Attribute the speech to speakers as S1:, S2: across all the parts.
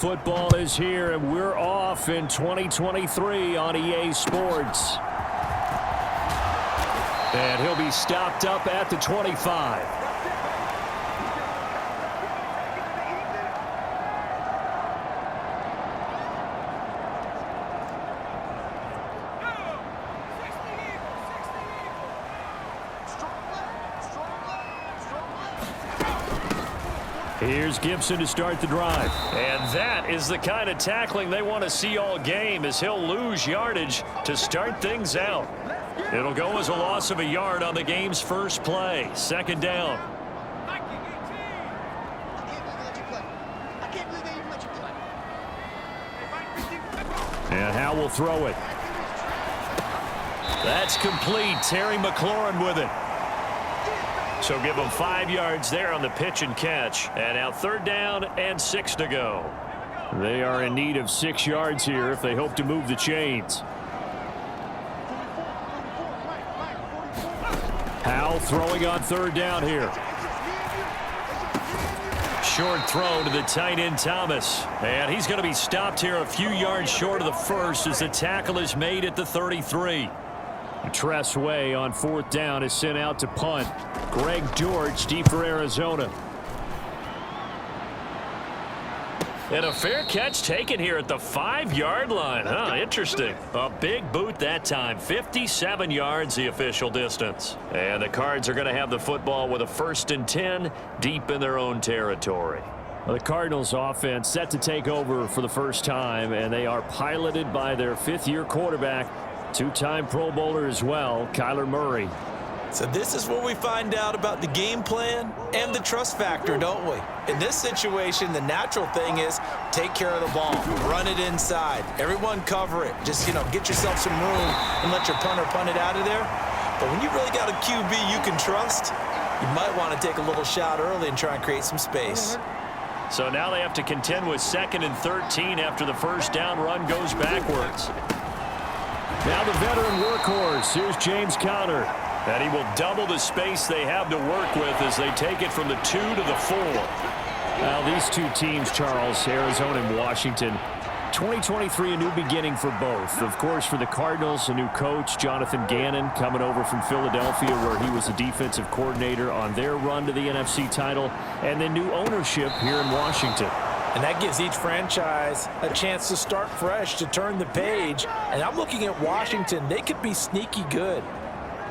S1: Football is here, and we're off in 2023 on EA Sports. And he'll be stopped up at the 25. Here's Gibson to start the drive. And that is the kind of tackling they want to see all game, as he'll lose yardage to start things out. It'll go as a loss of a yard on the game's first play. Second down. And Howe will throw it. That's complete. Terry McLaurin with it. So give them 5 yards there on the pitch and catch. And now third down and 6 to go. They are in need of 6 yards here if they hope to move the chains. Howe throwing on third down here. Short throw to the tight end Thomas. And he's going to be stopped here a few yards short of the first as the tackle is made at the 33. Tress Way on fourth down is sent out to punt. Greg George deep for Arizona. And a fair catch taken here at the 5-yard line. Interesting. A big boot that time. 57 yards the official distance. And the Cards are going to have the football with a 1st and 10 deep in their own territory. Well, the Cardinals offense set to take over for the first time, and they are piloted by their 5th-year quarterback, 2-time Pro Bowler as well, Kyler Murray.
S2: So this is where we find out about the game plan and the trust factor, don't we? In this situation, the natural thing is take care of the ball, run it inside, everyone cover it. Just, get yourself some room and let your punter punt it out of there. But when you really got a QB you can trust, you might want to take a little shot early and try and create some space.
S1: So now they have to contend with 2nd and 13 after the first down run goes backwards. Now the veteran workhorse. Here's James Conner. And he will double the space they have to work with as they take it from the 2 to the 4. Now these two teams, Charles, Arizona and Washington, 2023 a new beginning for both. Of course, for the Cardinals, a new coach, Jonathan Gannon, coming over from Philadelphia, where he was a defensive coordinator on their run to the NFC title, and then new ownership here in Washington.
S2: And that gives each franchise a chance to start fresh, to turn the page. And I'm looking at Washington. They could be sneaky good.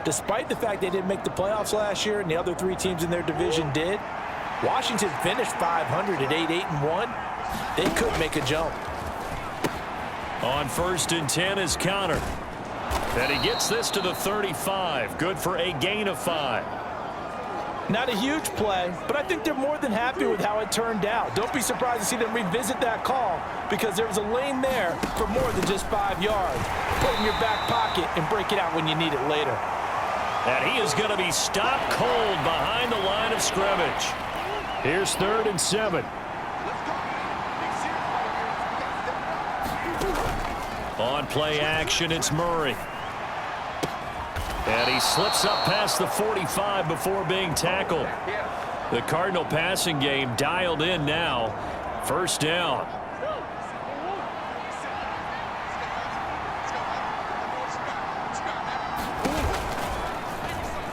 S2: Despite the fact they didn't make the playoffs last year and the other 3 teams in their division did, Washington finished 500 at 8-1. They could make a jump.
S1: On 1st and 10 is Conner. And he gets this to the 35. Good for a gain of 5.
S2: Not a huge play, but I think they're more than happy with how it turned out. Don't be surprised to see them revisit that call, because there was a lane there for more than just 5 yards. Put it in your back pocket and break it out when you need it later.
S1: And he is going to be stopped cold behind the line of scrimmage. Here's 3rd and 7. On play action, it's Murray. And he slips up past the 45 before being tackled. The Cardinal passing game dialed in now. 1st down.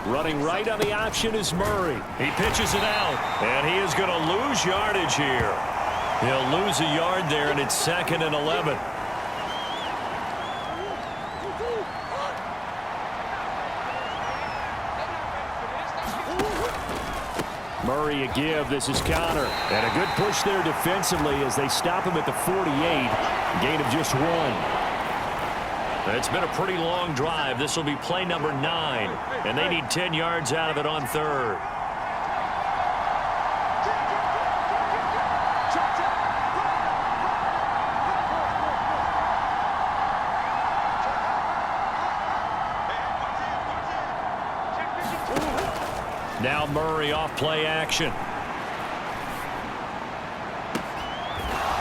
S1: Running right on the option is Murray. He pitches it out, and he is going to lose yardage here. He'll lose a yard there, and it's 2nd and 11. Murray a give. This is Conner. And a good push there defensively as they stop him at the 48. Gain of just 1. It's been a pretty long drive. This will be play number 9. And they need 10 yards out of it on 3rd. Now Murray off play action.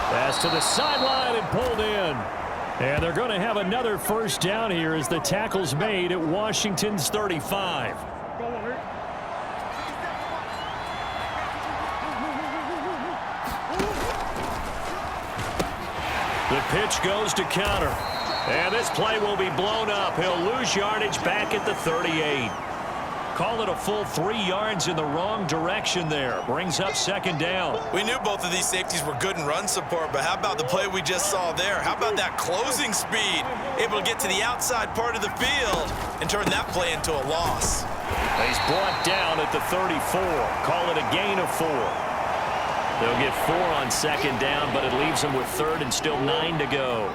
S1: Pass to the sideline and pulled in. And they're going to have another 1st down here as the tackle's made at Washington's 35. The pitch goes to counter. And this play will be blown up. He'll lose yardage back at the 38. Call it a full 3 yards in the wrong direction there. Brings up second down.
S2: We knew both of these safeties were good in run support, but how about the play we just saw there? How about that closing speed? Able to get to the outside part of the field and turn that play into a loss.
S1: He's brought down at the 34. Call it a gain of 4. They'll get 4 on second down, but it leaves them with third and still 9 to go.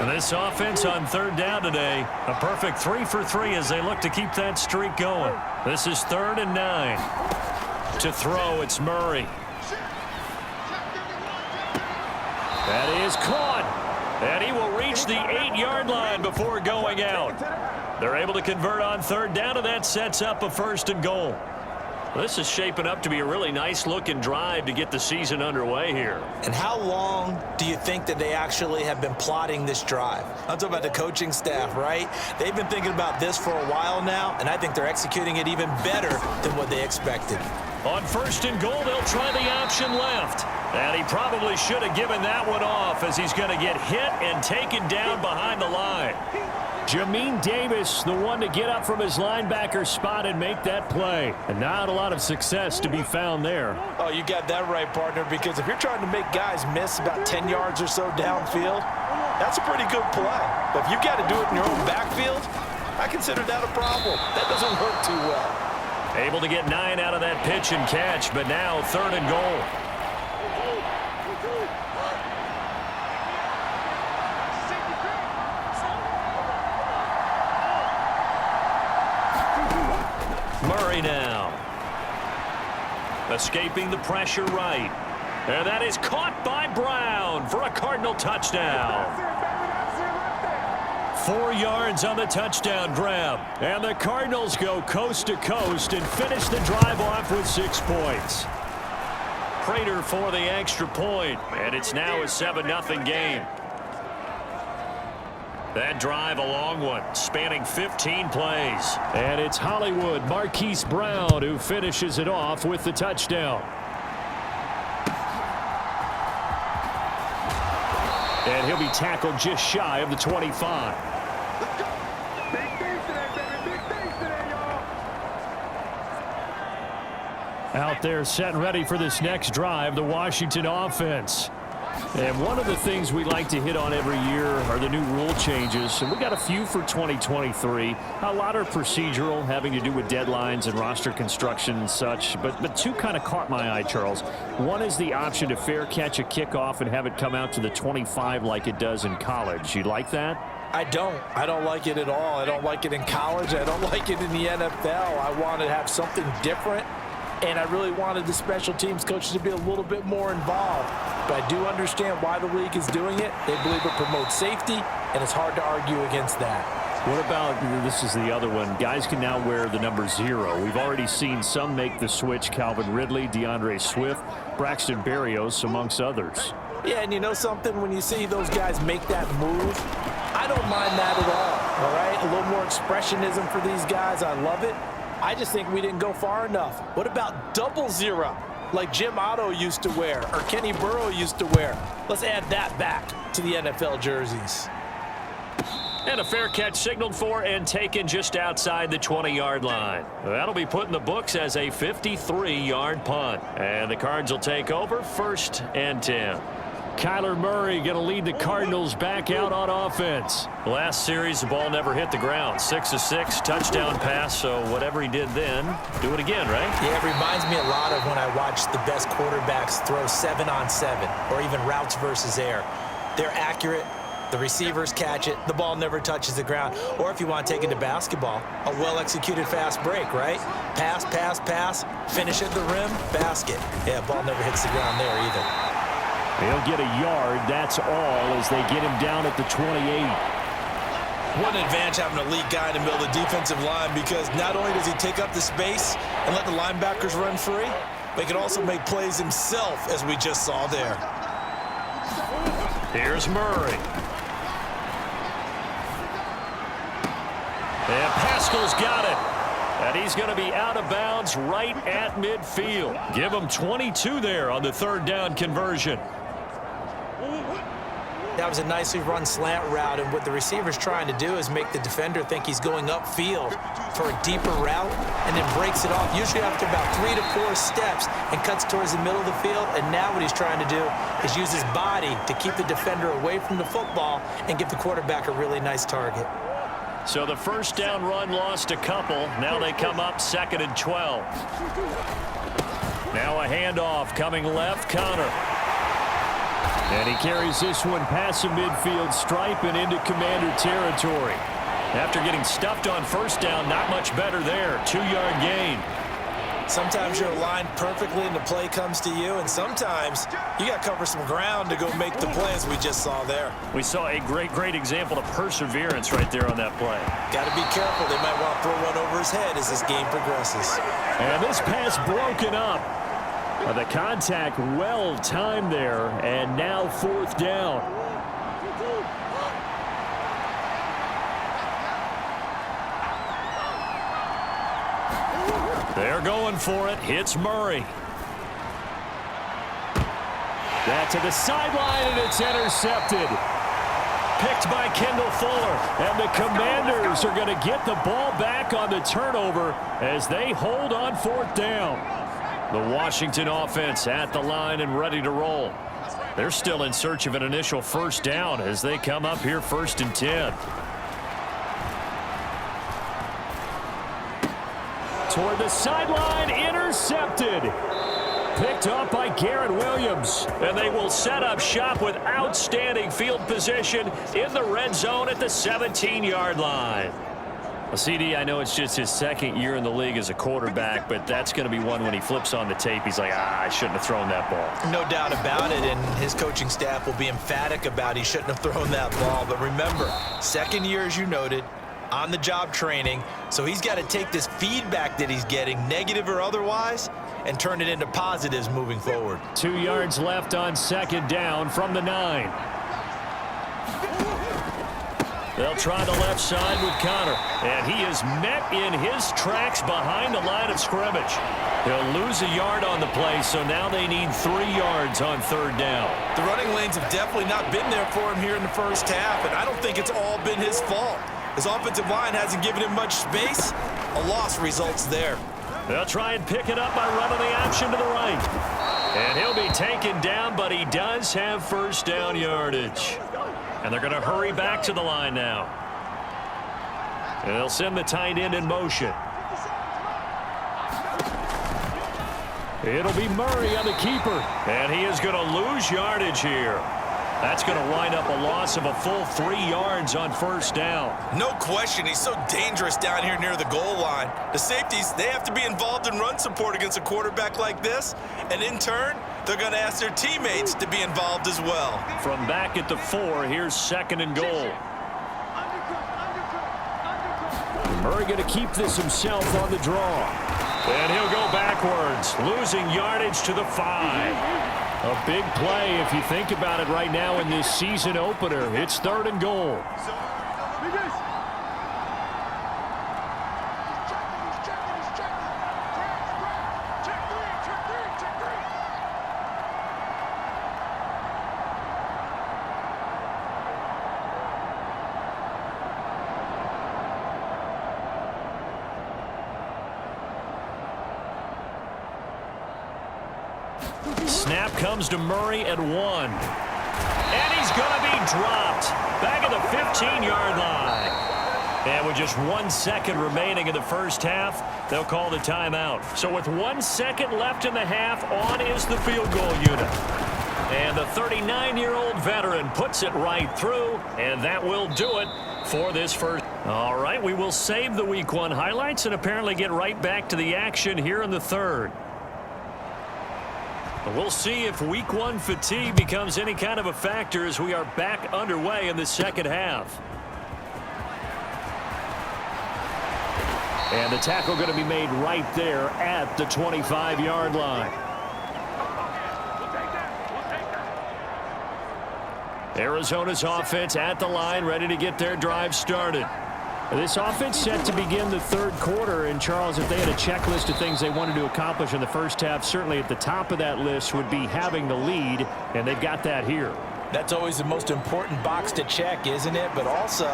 S1: And this offense on third down today, a perfect 3 for 3 as they look to keep that streak going. This is 3rd and 9. To throw, it's Murray. That is caught. And he will reach the 8-yard line before going out. They're able to convert on third down, and that sets up a 1st and goal. This is shaping up to be a really nice-looking drive to get the season underway here.
S2: And how long do you think that they actually have been plotting this drive? I'm talking about the coaching staff, right? They've been thinking about this for a while now, and I think they're executing it even better than what they expected.
S1: On 1st and goal, they'll try the option left. And he probably should have given that one off as he's going to get hit and taken down behind the line. Jamin Davis, the one to get up from his linebacker spot and make that play. And not a lot of success to be found there.
S2: Oh, you got that right, partner, because if you're trying to make guys miss about 10 yards or so downfield, that's a pretty good play. But if you've got to do it in your own backfield, I consider that a problem. That doesn't work too well.
S1: Able to get 9 out of that pitch and catch, but now 3rd and goal. Murray now. Escaping the pressure right. And that is caught by Brown for a Cardinal touchdown. 4 yards on the touchdown grab. And the Cardinals go coast to coast and finish the drive off with 6 points. Prater for the extra point. And it's now a 7-0 game. That drive a long one, spanning 15 plays. And it's Hollywood Marquise Brown who finishes it off with the touchdown. And he'll be tackled just shy of the 25. Out there set and ready for this next drive, the Washington offense. And one of the things we like to hit on every year are the new rule changes. And we got a few for 2023. A lot are procedural, having to do with deadlines and roster construction and such. But 2 kind of caught my eye, Charles. One is the option to fair catch a kickoff and have it come out to the 25 like it does in college. You like that?
S2: I don't like it at all. I don't like it in college. I don't like it in the NFL. I want to have something different. And I really wanted the special teams coaches to be a little bit more involved. But I do understand why the league is doing it. They believe it promotes safety, and it's hard to argue against that.
S1: What about, this is the other one, guys can now wear the number 0. We've already seen some make the switch. Calvin Ridley, DeAndre Swift, Braxton Berrios, amongst others.
S2: Yeah, and you know something? When you see those guys make that move, I don't mind that at all right? A little more expressionism for these guys. I love it. I just think we didn't go far enough. What about 00, like Jim Otto used to wear or Kenny Burrow used to wear? Let's add that back to the NFL jerseys.
S1: And a fair catch signaled for and taken just outside the 20-yard line. That'll be put in the books as a 53-yard punt. And the Cards will take over 1st and 10. Kyler Murray going to lead the Cardinals back out on offense. Last series, the ball never hit the ground. 6 of 6, touchdown pass, so whatever he did then, do it again, right?
S2: Yeah, it reminds me a lot of when I watched the best quarterbacks throw 7-on-7 or even routes versus air. They're accurate. The receivers catch it. The ball never touches the ground. Or if you want to take it to basketball, a well-executed fast break, right? Pass, pass, pass, finish at the rim, basket. Yeah, ball never hits the ground there either.
S1: He'll get a yard, that's all, as they get him down at the 28.
S2: What an advantage having a elite guy in the middle of the defensive line, because not only does he take up the space and let the linebackers run free, but he can also make plays himself, as we just saw there.
S1: Here's Murray. And Pascal's got it. And he's going to be out of bounds right at midfield. Give him 22 there on the third down conversion.
S2: That was a nicely run slant route, and what the receiver's trying to do is make the defender think he's going upfield for a deeper route and then breaks it off, usually after about 3 to 4 steps, and cuts towards the middle of the field. And now what he's trying to do is use his body to keep the defender away from the football and give the quarterback a really nice target.
S1: So the first down run lost a couple. Now they come up 2nd and 12. Now a handoff coming left, Connor. And he carries this one past the midfield stripe and into Commander territory. After getting stuffed on first down, not much better there. 2-yard gain.
S2: Sometimes you're aligned perfectly and the play comes to you, and sometimes you got to cover some ground to go make the plays we just saw there.
S1: We saw a great example of perseverance right there on that play.
S2: Got to be careful. They might want to throw one over his head as this game progresses.
S1: And this pass broken up. The contact well timed there, and now 4th down. They're going for it. Hits Murray. That to the sideline, and it's intercepted. Picked by Kendall Fuller, and the Commanders are going to get the ball back on the turnover as they hold on 4th down. The Washington offense at the line and ready to roll. They're still in search of an initial first down as they come up here 1st and 10. Toward the sideline, intercepted. Picked up by Garrett Williams. And they will set up shop with outstanding field position in the red zone at the 17-yard line. Well, CD, I know it's just his 2nd year in the league as a quarterback, but that's going to be one when he flips on the tape. He's like, I shouldn't have thrown that ball.
S2: No doubt about it, and his coaching staff will be emphatic about he shouldn't have thrown that ball. But remember, 2nd year, as you noted, on-the-job training, so he's got to take this feedback that he's getting, negative or otherwise, and turn it into positives moving forward.
S1: 2 yards left on 2nd down from the 9. They'll try the left side with Connor, and he is met in his tracks behind the line of scrimmage. He'll lose a yard on the play, so now they need 3 yards on 3rd down.
S2: The running lanes have definitely not been there for him here in the first half, and I don't think it's all been his fault. His offensive line hasn't given him much space. A loss results there.
S1: They'll try and pick it up by running the option to the right. And he'll be taken down, but he does have first down yardage. And they're going to hurry back to the line now. And they'll send the tight end in motion. It'll be Murray on the keeper. And he is going to lose yardage here. That's going to wind up a loss of a full 3 yards on first down.
S2: No question, he's so dangerous down here near the goal line. The safeties, they have to be involved in run support against a quarterback like this. And in turn, they're going to ask their teammates to be involved as well.
S1: From back at the 4, here's 2nd and goal. Murray going to keep this himself on the draw. And he'll go backwards, losing yardage to the 5. A big play if you think about it right now in this season opener. It's 3rd and goal. Snap comes to Murray at 1. And he's going to be dropped. Back at the 15-yard line. And with just 1 second remaining in the first half, they'll call the timeout. So with 1 second left in the half, on is the field goal unit. And the 39-year-old veteran puts it right through, and that will do it for this first. All right, we will save the Week 1 highlights and apparently get right back to the action here in the 3rd. We'll see if Week 1 fatigue becomes any kind of a factor as we are back underway in the second half. And the tackle going to be made right there at the 25-yard line. Arizona's offense at the line, ready to get their drive started. This offense set to begin the third quarter. And, Charles, if they had a checklist of things they wanted to accomplish in the first half, certainly at the top of that list would be having the lead, and they've got that here.
S2: That's always the most important box to check, isn't it? But also,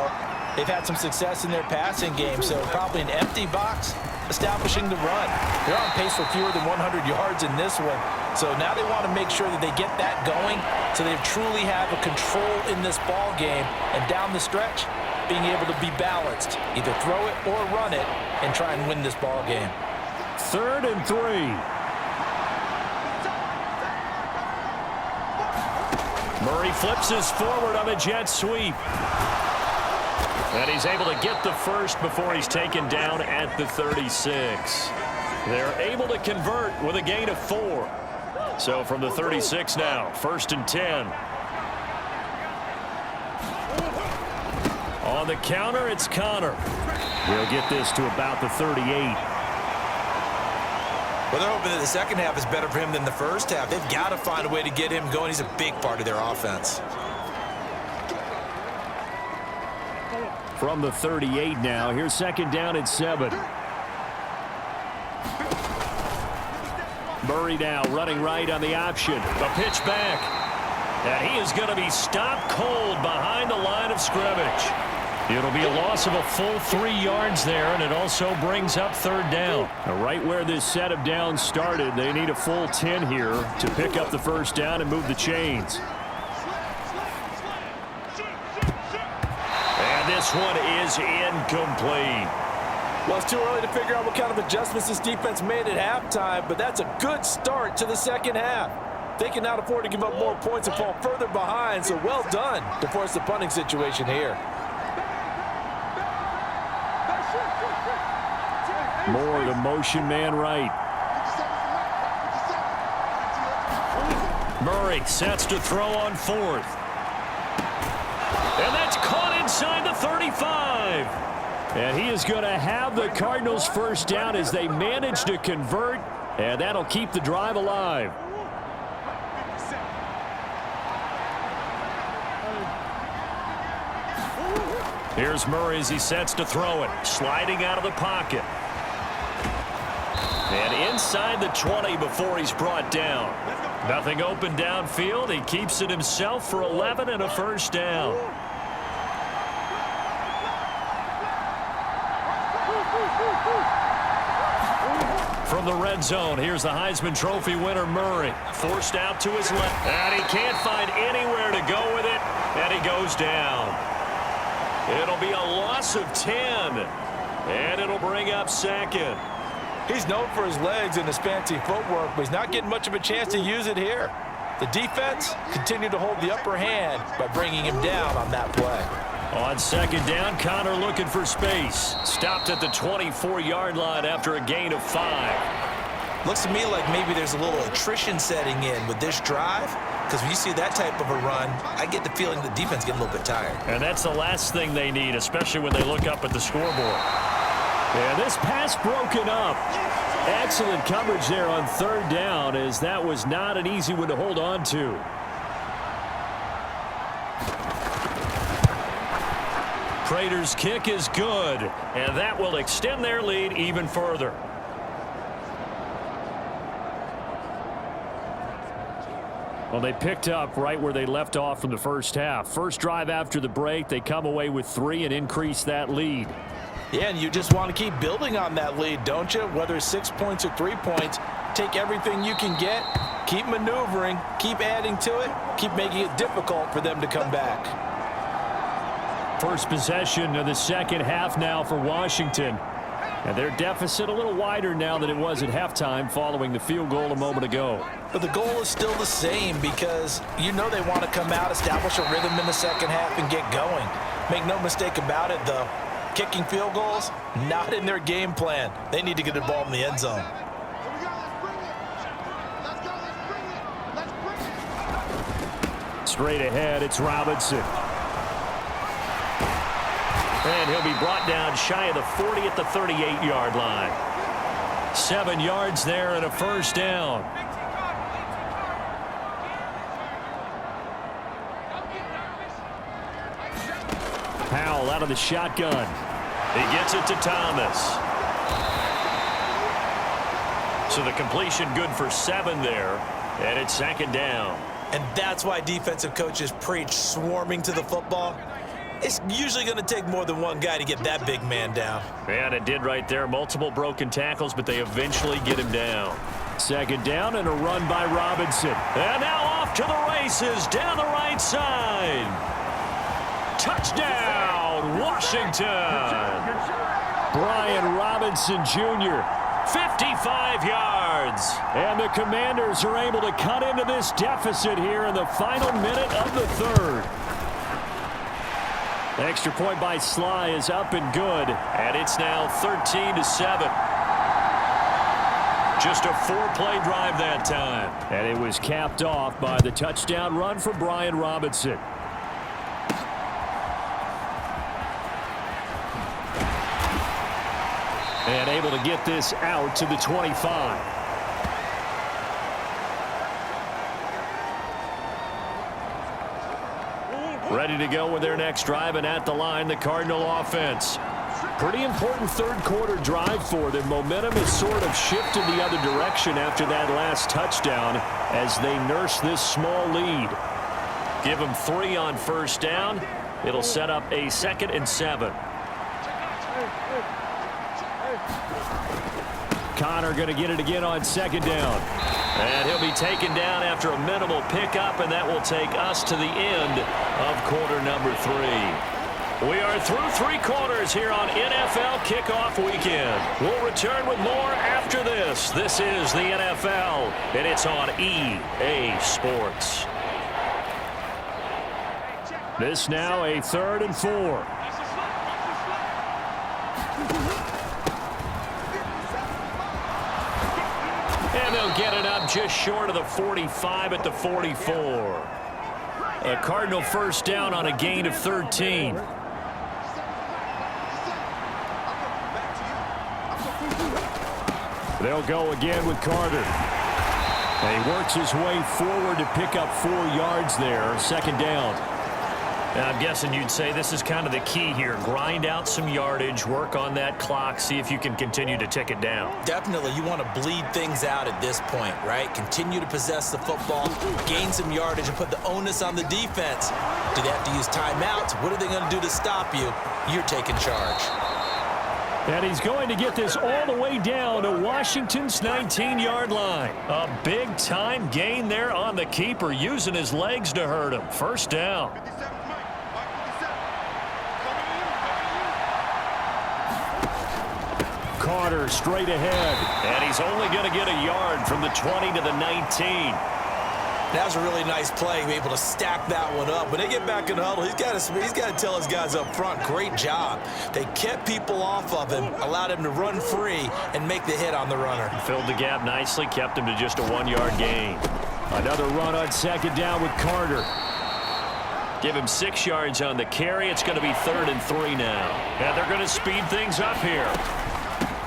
S2: they've had some success in their passing game, so probably an empty box establishing the run. They're on pace for fewer than 100 yards in this one, so now they want to make sure that they get that going so they truly have a control in this ball game, and down the stretch, being able to be balanced, either throw it or run it, and try and win this ball game.
S1: 3rd and 3. Murray flips us forward on a jet sweep. And he's able to get the first before he's taken down at the 36. They're able to convert with a gain of 4. So from the 36 now, 1st and 10. On the counter, it's Connor. He'll get this to about the 38.
S2: Well, they're hoping that the second half is better for him than the first half. They've got to find a way to get him going. He's a big part of their offense.
S1: From the 38 now, here's 2nd down and 7. Murray now running right on the option. A pitch back. And he is going to be stopped cold behind the line of scrimmage. It'll be a loss of a full 3 yards there, and it also brings up 3rd down. Now, right where this set of downs started, they need a full 10 here to pick up the 1st down and move the chains. And this one is incomplete.
S2: Well, it's too early to figure out what kind of adjustments this defense made at halftime, but that's a good start to the second half. They can now afford to give up more points and fall further behind, so well done to force the punting situation here.
S1: Moore, the motion man right. Murray sets to throw on 4th. And that's caught inside the 35. And he is going to have the Cardinals' 1st down as they manage to convert, and that'll keep the drive alive. Here's Murray as he sets to throw it, sliding out of the pocket. And inside the 20 before he's brought down. Nothing open downfield. He keeps it himself for 11 and a 1st down. From the red zone, here's the Heisman Trophy winner Murray. Forced out to his left. And he can't find anywhere to go with it. And he goes down. It'll be a loss of 10. And it'll bring up 2nd.
S2: He's known for his legs and his fancy footwork, but he's not getting much of a chance to use it here. The defense continued to hold the upper hand by bringing him down on that play.
S1: On 2nd down, Connor looking for space. Stopped at the 24-yard line after a gain of 5.
S2: Looks to me like maybe there's a little attrition setting in with this drive, because when you see that type of a run, I get the feeling the defense getting a little bit tired.
S1: And that's the last thing they need, especially when they look up at the scoreboard. And this pass broken up. Excellent coverage there on 3rd down, as that was not an easy one to hold on to. Prater's kick is good, and that will extend their lead even further. Well, they picked up right where they left off from the first half. First drive after the break, they come away with 3 and increase that lead.
S2: Yeah, and you just want to keep building on that lead, don't you? Whether it's 6 points or 3 points, take everything you can get, keep maneuvering, keep adding to it, keep making it difficult for them to come back.
S1: First possession of the second half now for Washington. And their deficit a little wider now than it was at halftime following the field goal a moment ago.
S2: But the goal is still the same, because you know they want to come out, establish a rhythm in the second half, and get going. Make no mistake about it, though. Kicking field goals, not in their game plan. They need to get the ball in the end zone.
S1: Straight ahead, it's Robinson. And he'll be brought down shy of the 40 at the 38-yard line. 7 yards there and a 1st down. Powell out of the shotgun. He gets it to Thomas. So the completion good for 7 there, and it's 2nd down.
S2: And that's why defensive coaches preach swarming to the football. It's usually going to take more than one guy to get that big man down.
S1: And it did right there. Multiple broken tackles, but they eventually get him down. 2nd down and a run by Robinson. And now off to the races down the right side. Touchdown, Washington. Brian Robinson Jr., 55 yards. And the Commanders are able to cut into this deficit here in the final minute of the 3rd. Extra point by Sly is up and good. And it's now 13-7. Just a 4-play drive that time. And it was capped off by the touchdown run for Brian Robinson. And able to get this out to the 25. Ready to go with their next drive, and at the line, the Cardinal offense. Pretty important 3rd quarter drive for them. Momentum has sort of shifted the other direction after that last touchdown as they nurse this small lead. Give them 3 on 1st down. It'll set up a 2nd and 7. Connor going to get it again on 2nd down. And he'll be taken down after a minimal pickup, and that will take us to the end of quarter number 3. We are through 3 quarters here on NFL Kickoff Weekend. We'll return with more after this. This is the NFL, and it's on EA Sports. This now a 3rd and 4. And they'll get it up just short of the 45 at the 44. A Cardinal 1st down on a gain of 13. They'll go again with Carter. And he works his way forward to pick up 4 yards there. 2nd down. Now, I'm guessing you'd say this is kind of the key here. Grind out some yardage, work on that clock, see if you can continue to tick it down.
S2: Definitely, you want to bleed things out at this point, right? Continue to possess the football, gain some yardage, and put the onus on the defense. Do they have to use timeouts? What are they going to do to stop you? You're taking charge.
S1: And he's going to get this all the way down to Washington's 19-yard line. A big-time gain there on the keeper, using his legs to hurt him. 1st down. Carter straight ahead. And he's only going to get a yard from the 20 to the 19.
S2: That was a really nice play, be able to stack that one up. When they get back in the huddle, he's got to tell his guys up front, great job. They kept people off of him, allowed him to run free and make the hit on the runner.
S1: Filled the gap nicely, kept him to just a 1-yard gain. Another run on 2nd down with Carter. Give him 6 yards on the carry. It's going to be 3rd and 3 now. And they're going to speed things up here.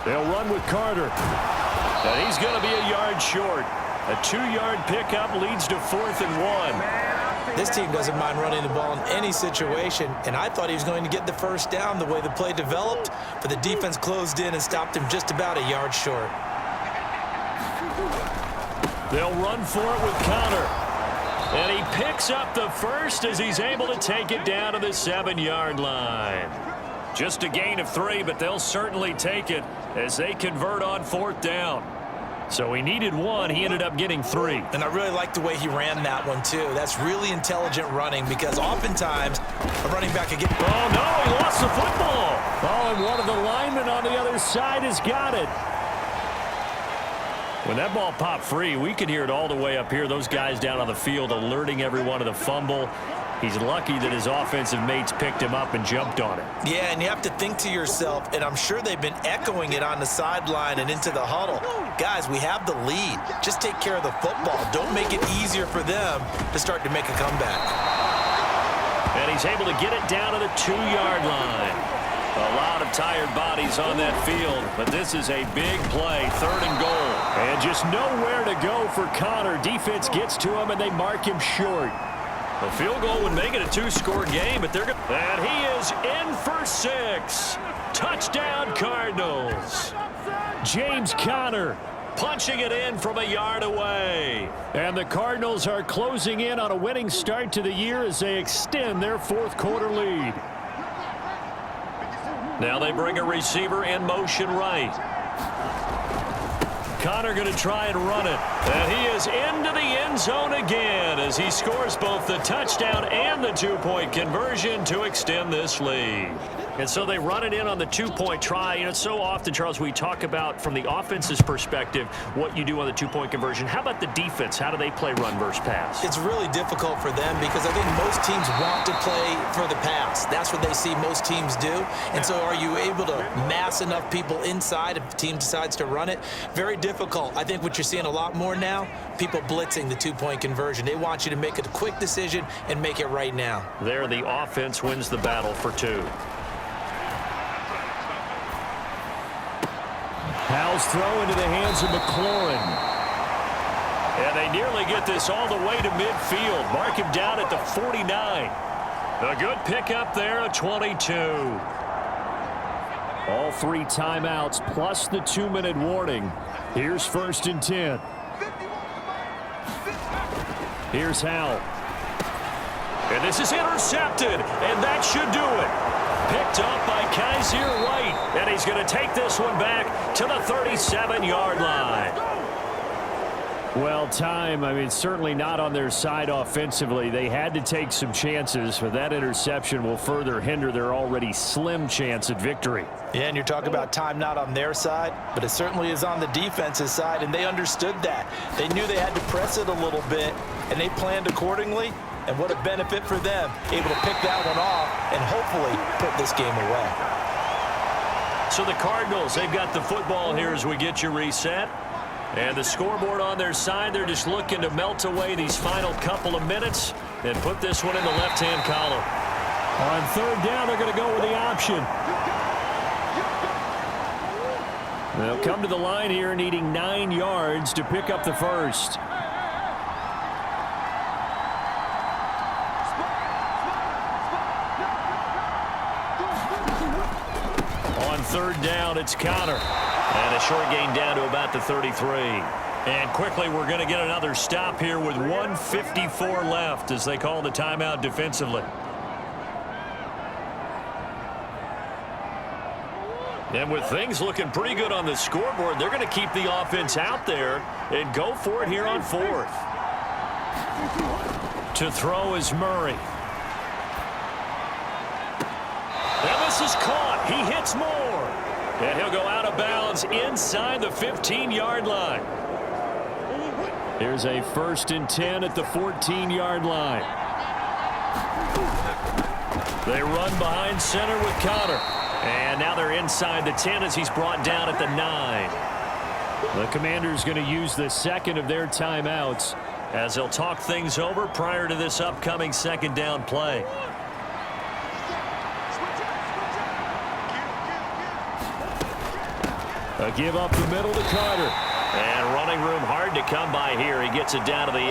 S1: They'll run with Carter. And he's going to be a yard short. A 2-yard pickup leads to 4th and 1.
S2: This team doesn't mind running the ball in any situation, and I thought he was going to get the 1st down the way the play developed, but the defense closed in and stopped him just about a yard short.
S1: They'll run for it with Connor. And he picks up the 1st as he's able to take it down to the 7-yard line. Just a gain of 3, but they'll certainly take it as they convert on 4th down. So he needed 1. He ended up getting 3.
S2: And I really like the way he ran that one, too. That's really intelligent running because oftentimes a running back can get...
S1: Oh, no, he lost the football. Oh, and one of the linemen on the other side has got it. When that ball popped free, we could hear it all the way up here. Those guys down on the field alerting everyone of the fumble. He's lucky that his offensive mates picked him up and jumped on it. Yeah, and you have to think to yourself, and I'm sure they've been echoing it on the sideline and into the huddle. Guys, we have the lead. Just take care of the football. Don't make it easier for them to start to make a comeback. And he's able to get it down to the 2-yard line. A lot of tired bodies on that field, but this is a big play, 3rd and goal. And just nowhere to go for Connor. Defense gets to him, and they mark him short. A field goal would make it a two-score game, but they're going to... And he is in for 6. Touchdown, Cardinals. James Conner punching it in from a yard away. And the Cardinals are closing in on a winning start to the year as they extend their fourth-quarter lead. Now they bring a receiver in motion right. Conner going to try and run it. And he is into the end zone again as he scores both the touchdown and the two-point conversion to extend this lead. And so they run it in on the two-point try. You know, so often, Charles, we talk about from the offense's perspective what you do on the two-point conversion. How about the defense? How do they play run versus pass?
S2: It's really difficult for them because I think most teams want to play for the pass. That's what they see most teams do. And so are you able to mass enough people inside if the team decides to run it? Very difficult. I think what you're seeing a lot more now, people blitzing the two-point conversion. They want you to make a quick decision and make it right now.
S1: There, the offense wins the battle for 2. Powell's throw into the hands of McLaurin. And they nearly get this all the way to midfield. Mark him down at the 49. A good pickup there, a 22. All 3 timeouts plus the 2-minute warning. Here's 1st and 10. Here's Howell. And this is intercepted, and that should do it. Picked up by Kaiser White, and he's going to take this one back to the 37-yard line. Well, time, I mean, certainly not on their side offensively. They had to take some chances, but that interception will further hinder their already slim chance at victory.
S2: Yeah, and you're talking about time not on their side, but it certainly is on the defense's side, and they understood that. They knew they had to press it a little bit, and they planned accordingly. And what a benefit for them, able to pick that one off and hopefully put this game away.
S1: So the Cardinals, they've got the football here as we get you reset. And the scoreboard on their side, they're just looking to melt away these final couple of minutes and put this one in the left-hand column. On 3rd down, they're going to go with the option. They'll come to the line here needing 9 yards to pick up the first. On 3rd down, it's Conner. And a short gain down to about the 33. And quickly, we're going to get another stop here with 1:54 left as they call the timeout defensively. And with things looking pretty good on the scoreboard, they're going to keep the offense out there and go for it here on 4th. To throw is Murray. And this is caught. He hits more. And he'll go out of bounds inside the 15-yard line. Here's a 1st and 10 at the 14-yard line. They run behind center with Conner. And now they're inside the 10 as he's brought down at the 9. The Commanders going to use the second of their timeouts as they'll talk things over prior to this upcoming 2nd down play. A give up the middle to Carter. And running room hard to come by here. He gets it down to the 8.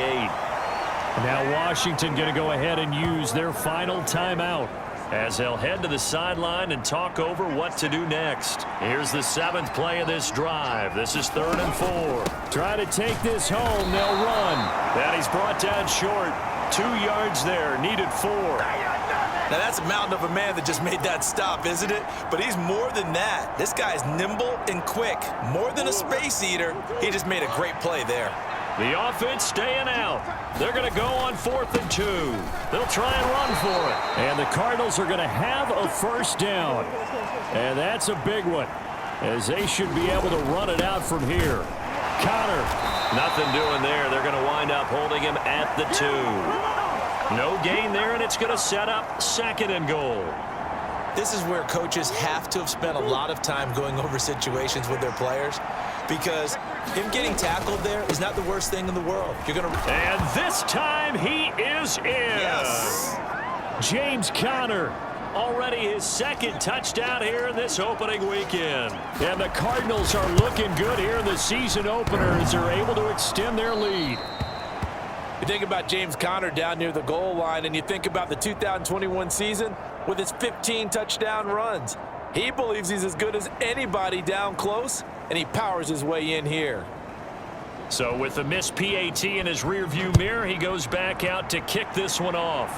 S1: Now Washington going to go ahead and use their final timeout as they'll head to the sideline and talk over what to do next. Here's the 7th play of this drive. This is 3rd and 4. Try to take this home. They'll run. And he's brought down short. 2 yards there. Needed 4.
S2: Now, that's a mountain of a man that just made that stop, isn't it? But he's more than that. This guy's nimble and quick. More than a space eater. He just made a great play there.
S1: The offense staying out. They're going to go on 4th and 2. They'll try and run for it. And the Cardinals are going to have a 1st down. And that's a big one, as they should be able to run it out from here. Conner. Nothing doing there. They're going to wind up holding him at the 2. No gain there, and it's going to set up 2nd and goal.
S2: This is where coaches have to have spent a lot of time going over situations with their players, because him getting tackled there is not the worst thing in the world.
S1: And this time he is in.
S2: Yes.
S1: James Conner, already his 2nd touchdown here in this opening weekend. And the Cardinals are looking good here in the season opener as they're able to extend their lead.
S2: You think about James Conner down near the goal line, and you think about the 2021 season with his 15 touchdown runs. He believes he's as good as anybody down close, and he powers his way in here.
S1: So with the missed PAT in his rearview mirror, he goes back out to kick this one off.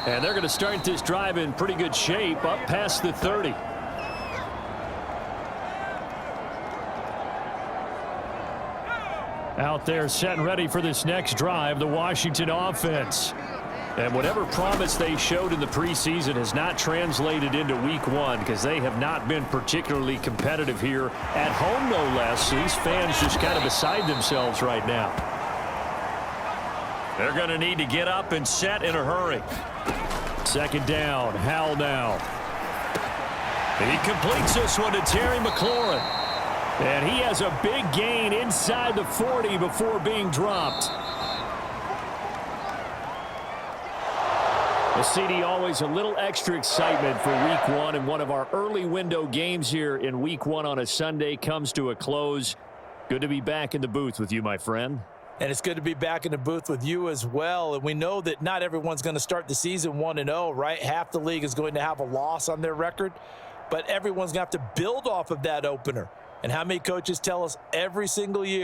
S1: And they're going to start this drive in pretty good shape, up past the 30. Out there set and ready for this next drive, the Washington offense. And whatever promise they showed in the preseason has not translated into week one because they have not been particularly competitive here at home, no less. These fans just kind of beside themselves right now. They're going to need to get up and set in a hurry. Second down, Howell now. He completes this one to Terry McLaurin. And he has a big gain inside the 40 before being dropped. The CD, always a little extra excitement for week one, and one of our early window games here in week one on a Sunday comes to a close. Good to be back in the booth with you, my friend.
S2: And it's good to be back in the booth with you as well. And we know that not everyone's going to start the season 1-0, right? Half the league is going to have a loss on their record, but everyone's going to have to build off of that opener. And how many coaches tell us every single year